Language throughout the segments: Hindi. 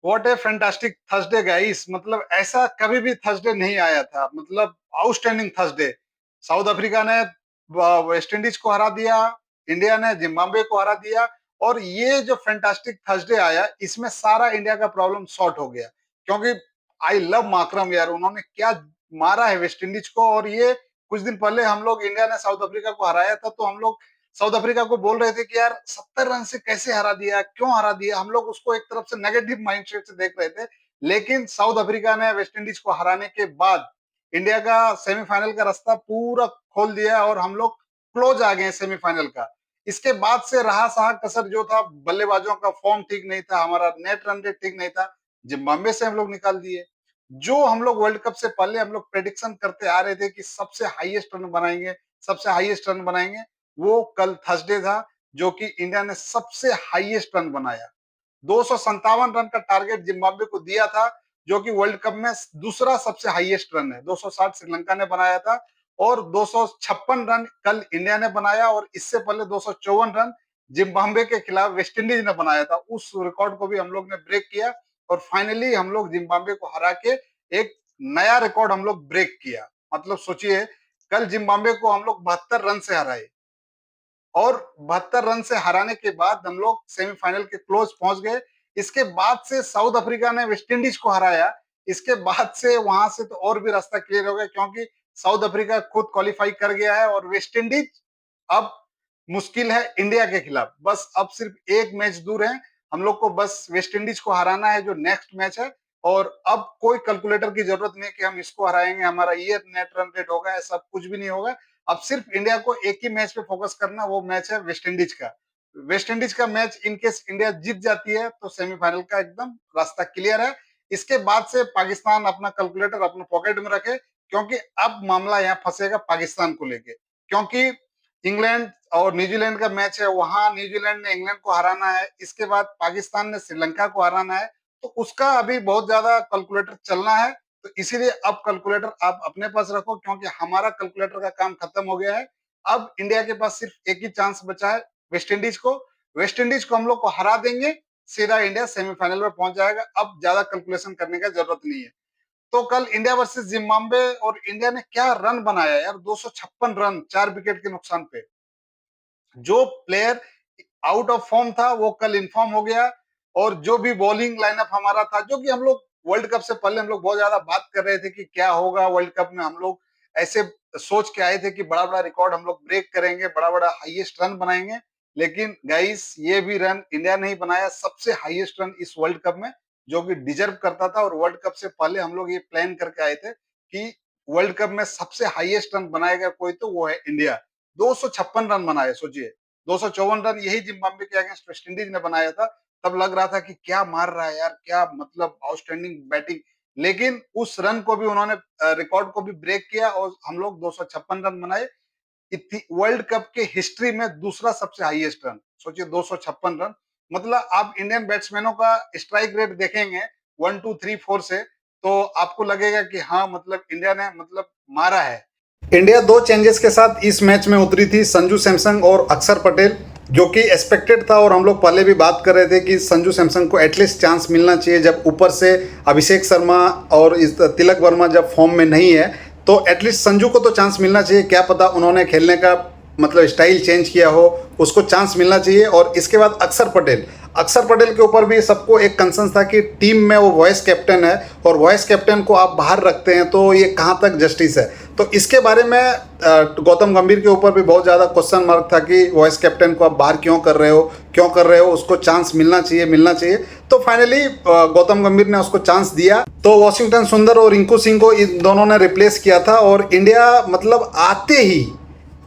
What A fantastic Thursday guys. मतलब ऐसा कभी भी थर्सडे नहीं आया था। मतलब आउटस्टैंडिंग थर्सडे। साउथ अफ्रीका ने वेस्ट इंडीज को हरा दिया, इंडिया ने जिम्बाब्वे को हरा दिया, और ये जो फैंटास्टिक थर्सडे आया इसमें सारा इंडिया का प्रॉब्लम सॉर्ट हो गया। क्योंकि आई लव माकरम यार, उन्होंने क्या मारा है वेस्ट इंडीज को। और ये कुछ दिन पहले हम लोग, इंडिया ने साउथ अफ्रीका को हराया था, तो हम लोग साउथ अफ्रीका को बोल रहे थे कि यार 70 रन से कैसे हरा दिया, क्यों हरा दिया। हम लोग उसको एक तरफ से नेगेटिव माइंडसेट से देख रहे थे। लेकिन साउथ अफ्रीका ने वेस्ट इंडीज को हराने के बाद इंडिया का सेमीफाइनल का रास्ता पूरा खोल दिया और हम लोग क्लोज आ गए सेमीफाइनल का। इसके बाद से रहा सहा कसर जो था, बल्लेबाजों का फॉर्म ठीक नहीं था, हमारा नेट रन रेट ठीक नहीं था, जिम्बाब्वे से हम लोग निकाल दिए। जो हम लोग वर्ल्ड कप से पहले हम लोग प्रेडिक्शन करते आ रहे थे कि सबसे हाईएस्ट रन बनाएंगे, सबसे हाईएस्ट रन बनाएंगे, वो कल थर्सडे था जो कि इंडिया ने सबसे हाईएस्ट रन बनाया। 257 रन का टारगेट जिम्बाब्वे को दिया था, जो कि वर्ल्ड कप में दूसरा सबसे हाईएस्ट रन है। 260 श्रीलंका ने बनाया था और 256 रन कल इंडिया ने बनाया, और इससे पहले 254 रन जिम्बाब्वे के खिलाफ वेस्ट इंडीज ने बनाया था। उस रिकॉर्ड को भी हम लोग ने ब्रेक किया और फाइनली हम लोग जिम्बाब्वे को हरा के एक नया रिकॉर्ड हम लोग ब्रेक किया। मतलब सोचिए, कल जिम्बाब्वे को हम लोग 72 रन से हराए, और 72 रन से हराने के बाद हम लोग सेमीफाइनल के क्लोज पहुंच गए। इसके बाद से साउथ अफ्रीका ने वेस्ट इंडीज को हराया। इसके बाद से वहां से तो और भी रास्ता क्लियर हो गया, क्योंकि साउथ अफ्रीका खुद क्वालिफाई कर गया है और वेस्ट इंडीज अब मुश्किल है इंडिया के खिलाफ। बस अब सिर्फ एक मैच दूर है, हम लोग को बस वेस्ट इंडीज को हराना है जो नेक्स्ट मैच है। और अब कोई कैलकुलेटर की जरूरत नहीं कि हम इसको हराएंगे, हमारा ये नेट रन रेट होगा, ऐसा कुछ भी नहीं होगा। अब सिर्फ इंडिया को एक ही मैच पे फोकस करना, वो मैच है वेस्ट इंडीज का। वेस्ट इंडीज का मैच इनकेस इंडिया जीत जाती है तो सेमीफाइनल का एकदम रास्ता क्लियर है। इसके बाद से पाकिस्तान अपना कैलकुलेटर अपने पॉकेट में रखे, क्योंकि अब मामला यहाँ फंसेगा पाकिस्तान को लेके। क्योंकि इंग्लैंड और न्यूजीलैंड का मैच है, वहां न्यूजीलैंड ने इंग्लैंड को हराना है, इसके बाद पाकिस्तान ने श्रीलंका को हराना है। तो उसका अभी बहुत ज्यादा कैलकुलेटर चलना है। तो इसीलिए अब कैलकुलेटर आप अपने पास रखो, क्योंकि हमारा कैलकुलेटर का काम खत्म हो गया है। अब इंडिया के पास सिर्फ एक ही चांस बचा है, वेस्ट इंडीज को। वेस्ट इंडीज को हम लोग को हरा देंगे, सीधा इंडिया सेमीफाइनल में पहुंच जाएगा। अब ज्यादा कैलकुलेशन करने का जरूरत नहीं है। तो कल इंडिया वर्सेस जिम्बाब्वे, और इंडिया ने क्या रन बनाया यार, 256 रन 4 विकेट के नुकसान पे। जो प्लेयर आउट ऑफ फॉर्म था वो कल इन्फॉर्म हो गया। और जो भी बॉलिंग लाइनअप हमारा था, जो कि हम लोग वर्ल्ड कप से पहले हम लोग बहुत ज्यादा बात कर रहे थे कि क्या होगा वर्ल्ड कप में, हम लोग ऐसे सोच के आए थे कि बड़ा बड़ा रिकॉर्ड हम लोग ब्रेक करेंगे, बड़ा बड़ा हाईएस्ट रन बनाएंगे। लेकिन गाइस, ये भी रन इंडिया ने ही बनाया, सबसे हाईएस्ट रन इस वर्ल्ड कप में, जो कि डिजर्व करता था। और वर्ल्ड कप से पहले हम लोग ये प्लान करके आए थे कि वर्ल्ड कप में सबसे हाईएस्ट रन बनाएगा कोई तो वो है इंडिया। 256 रन बनाए, सोचिए। 254 रन यही जिम्बाब्वे के अगेंस्ट वेस्ट इंडीज ने बनाया था। तब लग रहा था कि क्या मार रहा है यार, क्या मतलब आउटस्टैंडिंग बैटिंग। लेकिन उस रन को भी उन्होंने, रिकॉर्ड को भी ब्रेक किया और हम लोग 256 रन बनाए। वर्ल्ड कप के हिस्ट्री में दूसरा सबसे हाईएस्ट रन, सोचिए 256 रन। मतलब आप इंडियन बैट्समैनों का स्ट्राइक रेट देखेंगे 1 2 3 4 से, तो आपको लगेगा कि हाँ, मतलब इंडिया ने मतलब मारा है। इंडिया दो चेंजेस के साथ इस मैच में उतरी थी, संजू सैमसन और अक्षर पटेल, जो कि एक्सपेक्टेड था। और हम लोग पहले भी बात कर रहे थे कि संजू सैमसन को एटलीस्ट चांस मिलना चाहिए, जब ऊपर से अभिषेक शर्मा और इस तिलक वर्मा जब फॉर्म में नहीं है, तो एटलीस्ट संजू को तो चांस मिलना चाहिए। क्या पता उन्होंने खेलने का मतलब स्टाइल चेंज किया हो, उसको चांस मिलना चाहिए। और इसके बाद अक्षर पटेल के ऊपर भी सबको एक कंसर्न था कि टीम में वो वाइस कैप्टन है, और वाइस कैप्टन को आप बाहर रखते हैं तो ये कहाँ तक जस्टिस है। तो इसके बारे में गौतम गंभीर के ऊपर भी बहुत ज़्यादा क्वेश्चन मार्क था कि वाइस कैप्टन को आप बाहर क्यों कर रहे हो, उसको चांस मिलना चाहिए। तो फाइनली गौतम गंभीर ने उसको चांस दिया। तो वॉशिंगटन सुंदर और रिंकू सिंह को इन दोनों ने रिप्लेस किया था, और इंडिया मतलब आते ही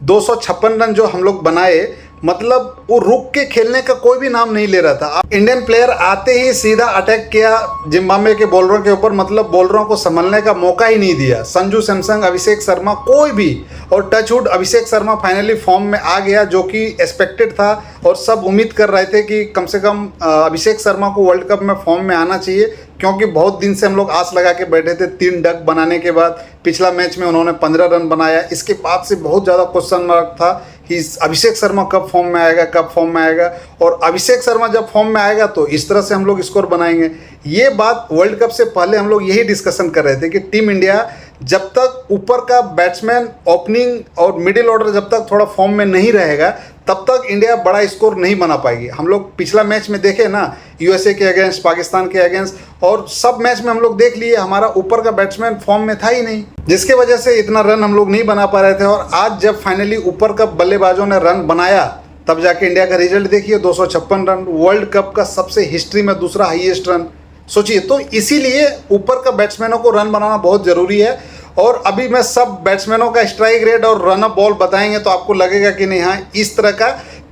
256 रन जो हम लोग बनाए, मतलब वो रुक के खेलने का कोई भी नाम नहीं ले रहा था। इंडियन प्लेयर आते ही सीधा अटैक किया जिम्बाब्वे के बॉलरों के ऊपर, मतलब बॉलरों को संभलने का मौका ही नहीं दिया। संजू सैमसन, अभिषेक शर्मा, कोई भी। और touchwood Abhishek Sharma finally form में आ गया, जो कि एक्सपेक्टेड था। और सब उम्मीद कर रहे थे कि कम से कम अभिषेक शर्मा को वर्ल्ड कप में फॉर्म में आना चाहिए, क्योंकि बहुत दिन से हम लोग आस लगा के बैठे थे। 3 डक बनाने के बाद पिछला मैच में उन्होंने 15 रन बनाया। इसके बाद से बहुत ज़्यादा क्वेश्चन मार्क था कि अभिषेक शर्मा कब फॉर्म में आएगा, कब फॉर्म में आएगा, और अभिषेक शर्मा जब फॉर्म में आएगा तो इस तरह से हम लोग स्कोर बनाएंगे। ये बात वर्ल्ड कप से पहले हम लोग यही डिस्कशन कर रहे थे कि टीम इंडिया जब तक ऊपर का बैट्समैन, ओपनिंग और मिडिल ऑर्डर जब तक थोड़ा फॉर्म में नहीं रहेगा तब तक इंडिया बड़ा स्कोर नहीं बना पाएगी। हम लोग पिछला मैच में देखे ना, यूएसए के अगेंस्ट, पाकिस्तान के अगेंस्ट, और सब मैच में हम लोग देख लिए हमारा ऊपर का बैट्समैन फॉर्म में था ही नहीं, जिसके वजह से इतना रन हम लोग नहीं बना पा रहे थे। और आज जब फाइनली ऊपर का बल्लेबाजों ने रन बनाया तब जाके इंडिया का रिजल्ट देखिए, 256 रन, वर्ल्ड कप का सबसे हिस्ट्री में दूसरा हाईएस्ट रन, सोचिए। तो इसीलिए ऊपर का बैट्समैनों को रन बनाना बहुत ज़रूरी है। और अभी मैं सब बैट्समैनों का स्ट्राइक रेट और रन अप बॉल बताएंगे तो आपको लगेगा कि नहीं, हाँ इस तरह का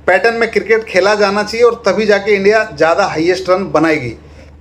पैटर्न में क्रिकेट खेला जाना चाहिए और तभी जाके इंडिया ज़्यादा हाईएस्ट रन बनाएगी।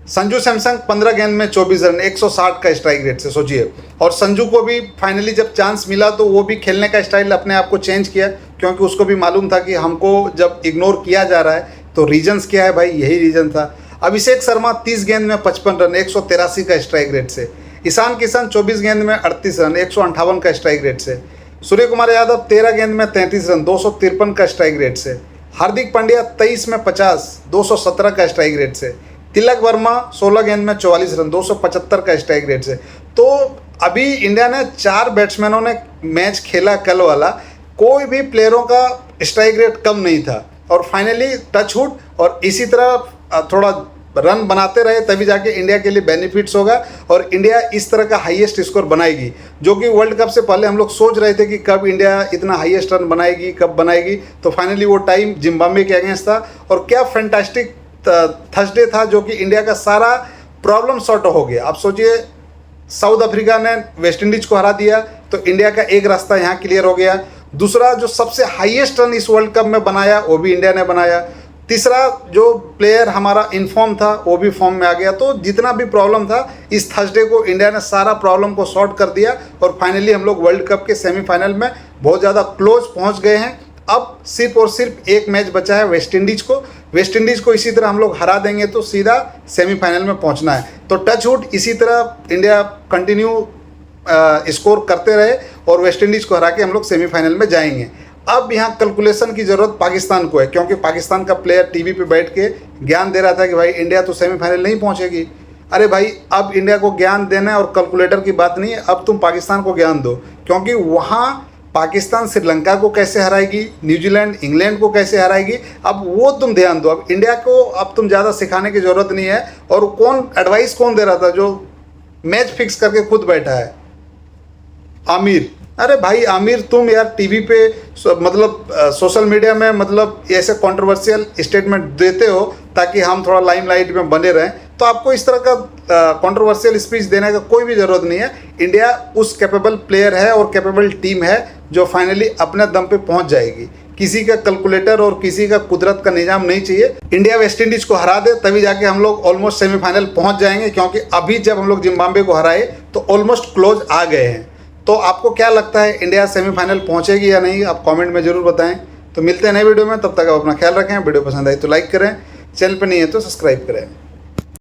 संजू सैमसंग 15 गेंद में 24 रन, 160 का स्ट्राइक रेट से, सोचिए। और संजू को भी फाइनली जब चांस मिला तो वो भी खेलने का स्टाइल अपने आप को चेंज किया, क्योंकि उसको भी मालूम था कि हमको जब इग्नोर किया जा रहा है तो रीजन्स क्या है भाई, यही रीज़न था। अभिषेक शर्मा 30 गेंद में 55 रन, 183 का स्ट्राइक रेट से। ईशान किशन 24 गेंद में 38 रन, 158 का स्ट्राइक रेट से। सूर्य कुमार यादव 13 गेंद में 33 रन, 253 का स्ट्राइक रेट से। हार्दिक पांड्या 23 में 50, 217 का स्ट्राइक रेट से। तिलक वर्मा 16 गेंद में 44 रन, 275 का स्ट्राइक रेट से। तो अभी इंडिया ने 4 बैट्समैनों ने मैच खेला कल वाला, कोई भी प्लेयरों का स्ट्राइक रेट कम नहीं था। और फाइनली टच वुड, और इसी तरह थोड़ा रन बनाते रहे तभी जाके इंडिया के लिए बेनिफिट्स होगा और इंडिया इस तरह का हाईएस्ट स्कोर बनाएगी, जो कि वर्ल्ड कप से पहले हम लोग सोच रहे थे कि कब इंडिया इतना हाईएस्ट रन बनाएगी, कब बनाएगी। तो फाइनली वो टाइम जिम्बाब्वे के अगेंस्ट था, और क्या फैंटास्टिक थर्सडे था जो कि इंडिया का सारा प्रॉब्लम सॉर्ट हो गया। आप सोचिए, साउथ अफ्रीका ने वेस्ट इंडीज को हरा दिया तो इंडिया का एक रास्ता यहाँ क्लियर हो गया। दूसरा, जो सबसे हाईएस्ट रन इस वर्ल्ड कप में बनाया वो भी इंडिया ने बनाया। तीसरा, जो प्लेयर हमारा इनफॉर्म था वो भी फॉर्म में आ गया। तो जितना भी प्रॉब्लम था इस थर्सडे को इंडिया ने सारा प्रॉब्लम को सॉर्ट कर दिया, और फाइनली हम लोग वर्ल्ड कप के सेमीफाइनल में बहुत ज़्यादा क्लोज पहुंच गए हैं। अब सिर्फ और सिर्फ एक मैच बचा है वेस्ट इंडीज़ को। वेस्ट इंडीज़ को इसी तरह हम लोग हरा देंगे तो सीधा सेमीफाइनल में पहुंचना है। तो टच वुड इसी तरह इंडिया कंटिन्यू स्कोर करते रहे और वेस्ट इंडीज़ को हरा के हम लोग सेमीफाइनल में जाएंगे। अब यहाँ कैलकुलेशन की ज़रूरत पाकिस्तान को है, क्योंकि पाकिस्तान का प्लेयर टीवी पे बैठ के ज्ञान दे रहा था कि भाई इंडिया तो सेमीफाइनल नहीं पहुँचेगी। अरे भाई, अब इंडिया को ज्ञान देना और कैलकुलेटर की बात नहीं है, अब तुम पाकिस्तान को ज्ञान दो, क्योंकि वहाँ पाकिस्तान श्रीलंका को कैसे हराएगी, न्यूजीलैंड इंग्लैंड को कैसे हराएगी, अब वो तुम ध्यान दो। अब इंडिया को अब तुम ज़्यादा सिखाने की ज़रूरत नहीं है। और कौन एडवाइस कौन दे रहा था, जो मैच फिक्स करके खुद बैठा है, आमिर। अरे भाई आमिर, तुम यार टीवी पे मतलब सोशल मीडिया में मतलब ऐसे कंट्रोवर्शियल स्टेटमेंट देते हो ताकि हम थोड़ा लाइमलाइट में बने रहें, तो आपको इस तरह का कंट्रोवर्शियल स्पीच देने का कोई भी ज़रूरत नहीं है। इंडिया उस कैपेबल प्लेयर है और कैपेबल टीम है जो फाइनली अपने दम पे पहुंच जाएगी। किसी का कैलकुलेटर और किसी का कुदरत का निजाम नहीं चाहिए। इंडिया वेस्ट इंडीज़ को हरा दे तभी जाके हम लोग ऑलमोस्ट सेमीफाइनल पहुंच जाएंगे, क्योंकि अभी जब हम लोग जिम्बाब्वे को हराए तो ऑलमोस्ट क्लोज आ गए हैं। तो आपको क्या लगता है, इंडिया सेमीफाइनल पहुंचेगी या नहीं, आप कमेंट में ज़रूर बताएं। तो मिलते हैं नए वीडियो में, तब तक आप अपना ख्याल रखें। वीडियो पसंद आई तो लाइक करें, चैनल पर नहीं है तो सब्सक्राइब करें।